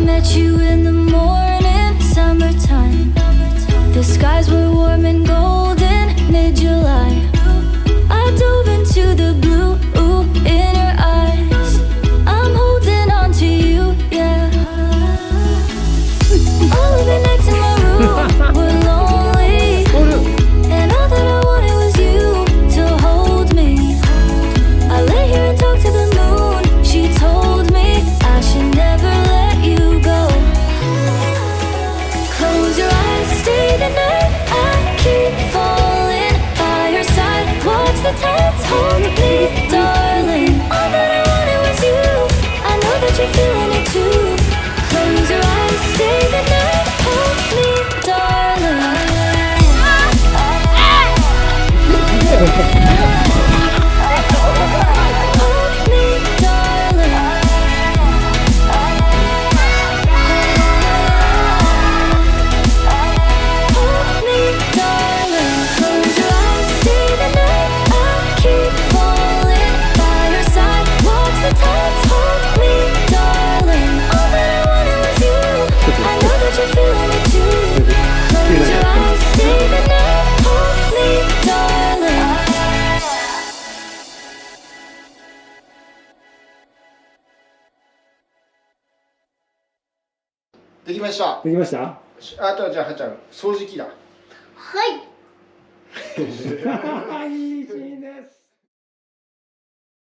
met you in the morning, summertime. The skies were warm and golden, mid-July. I dove into the blue in your eyes. I'm holding on to you, yeah. All of the nights in my room were lonely, and all that I wanted was you to hold me. I lay here and talk to the moon. She told me I should never let you go. Close your eyes, stay the night. I keep falling by your side. Watch the tides hold me, darling. All that I wanted was you. I know that you're feeling it too. Close your eyes, stay the night. Hold me, darling. Hold me, darling. Hold me, darling. Close your eyes, stay the night. I keep falling by your side. Watch the tides hold me, darling. All that I wanted was you. I know that you're feeling it too. Close your eyes, stay the night. Hold me, darling. できました。できました？あとはじゃあはっちゃん掃除機だ。はい。いいし